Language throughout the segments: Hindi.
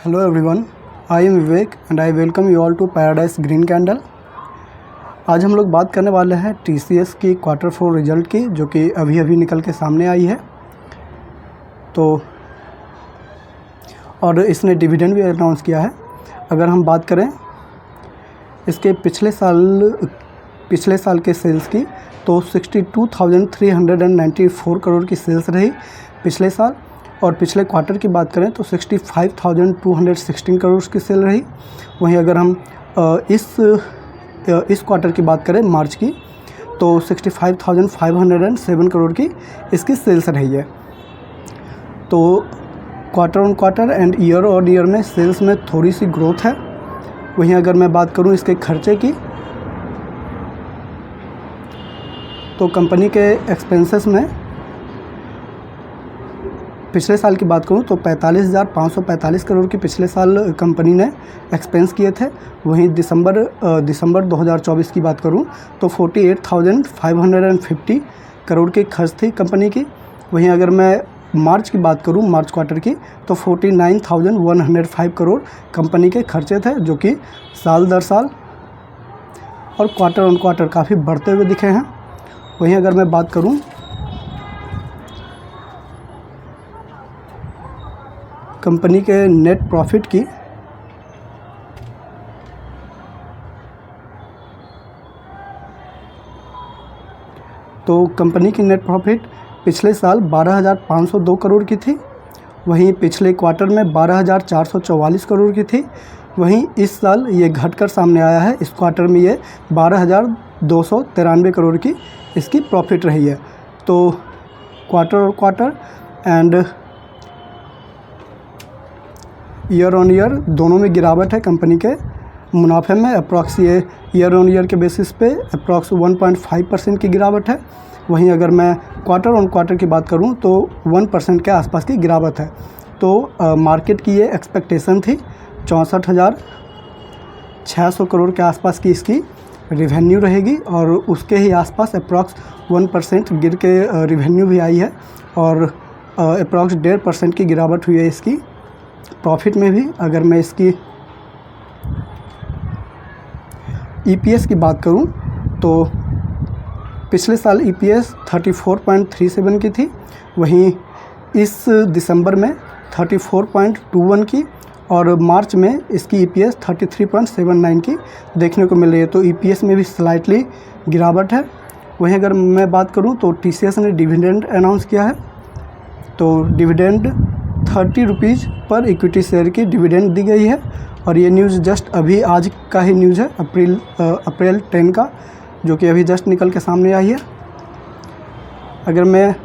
Hello everyone, I am Vivek and I welcome you all to Paradise Green Candle। आज हम लोग बात करने वाले हैं TCS की Q4 रिज़ल्ट की, जो कि अभी अभी निकल के सामने आई है। तो और इसने डिविडेंड भी अनाउंस किया है। अगर हम बात करें इसके पिछले साल के सेल्स की, तो 62,394 करोड़ की सेल्स रही पिछले साल। और पिछले क्वार्टर की बात करें तो 65,216 करोड़ की सेल रही। वहीं अगर हम इस क्वार्टर की बात करें मार्च की, तो 65,507 करोड़ की इसकी सेल्स रही है। तो quarter on quarter and year on year में सेल्स में थोड़ी सी ग्रोथ है। वहीं अगर मैं बात करूं इसके खर्चे की, तो कंपनी के एक्सपेंसेस में पिछले साल की बात करूं तो 45,545 करोड़ की पिछले साल कंपनी ने एक्सपेंस किए थे। वहीं दिसंबर 2024 की बात करूं तो 48,550 करोड़ की खर्च थी कंपनी की। वहीं अगर मैं मार्च की बात करूं, मार्च क्वार्टर की, तो 49,105 करोड़ कंपनी के खर्चे थे, जो कि साल दर साल और क्वार्टर ऑन क्वार्टर काफ़ी बढ़ते हुए दिखे हैं। वहीं अगर मैं बात करूं कंपनी के नेट प्रॉफिट की, तो कंपनी की नेट प्रॉफिट पिछले साल 12,502 करोड़ की थी। वहीं पिछले क्वार्टर में 12,444 करोड़ की थी। वहीं इस साल ये घटकर सामने आया है। इस क्वार्टर में ये 12,293 करोड़ की इसकी प्रॉफिट रही है। तो क्वार्टर और quarter and year on year दोनों में गिरावट है कंपनी के मुनाफे में। अप्रॉक्स ये ईयर ऑन ईयर के बेसिस पे अप्रॉक्स 1.5% की गिरावट है। वहीं अगर मैं क्वार्टर ऑन क्वार्टर की बात करूं तो 1% के आसपास की गिरावट है। तो मार्केट की ये एक्सपेक्टेशन थी 64,600 करोड़ के आसपास की इसकी रिवेन्यू रहेगी, और उसके ही आसपास अप्रॉक्स 1% गिर के रिवेन्यू भी आई है, और अप्रॉक्स 1.5% की गिरावट हुई है इसकी प्रॉफिट में भी। अगर मैं इसकी EPS की बात करूं तो पिछले साल EPS 34.37 की थी। वहीं इस दिसंबर में 34.21 की, और मार्च में इसकी EPS 33.79 की देखने को मिल रही है। तो EPS में भी स्लाइटली गिरावट है। वहीं अगर मैं बात करूं तो TCS ने डिविडेंड अनाउंस किया है। तो डिविडेंड 30 रुपीज़ पर इक्विटी शेयर की डिविडेंड दी गई है, और ये न्यूज़ जस्ट अभी आज का ही न्यूज़ है, अप्रैल 10 का, जो कि अभी जस्ट निकल के सामने आई है। अगर मैं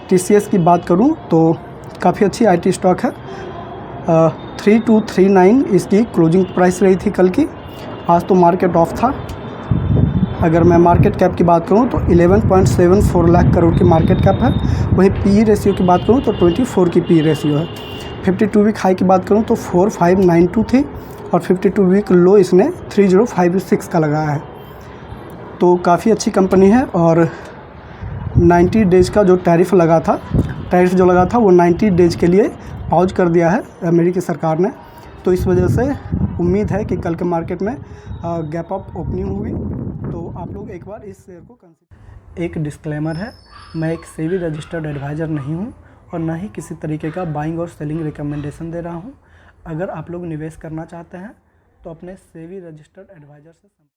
TCS की बात करूं तो काफ़ी अच्छी IT स्टॉक है। 3239 इसकी क्लोजिंग प्राइस रही थी कल की। आज तो मार्केट ऑफ था। अगर मैं मार्केट कैप की बात करूं तो 11.74 लाख करोड़ की मार्केट कैप है। वहीं PE रेशियो की बात करूं तो 24 की PE रेशियो है। 52 वीक हाई की बात करूं तो 4592 थी, और 52 वीक लो इसने 3056 का लगाया है। तो काफ़ी अच्छी कंपनी है। और 90 डेज़ का जो टैरिफ जो लगा था वो 90 डेज़ के लिए पॉज कर दिया है अमेरिकी सरकार ने। तो इस वजह से उम्मीद है कि कल के मार्केट में गैप अप ओपनिंग होगी। तो आप लोग एक बार इस शेयर को कंसीडर। एक डिस्क्लेमर है, मैं एक सेबी रजिस्टर्ड एडवाइज़र नहीं हूँ, और ना ही किसी तरीके का बाइंग और सेलिंग रिकमेंडेशन दे रहा हूँ। अगर आप लोग निवेश करना चाहते हैं तो अपने सेबी रजिस्टर्ड एडवाइज़र से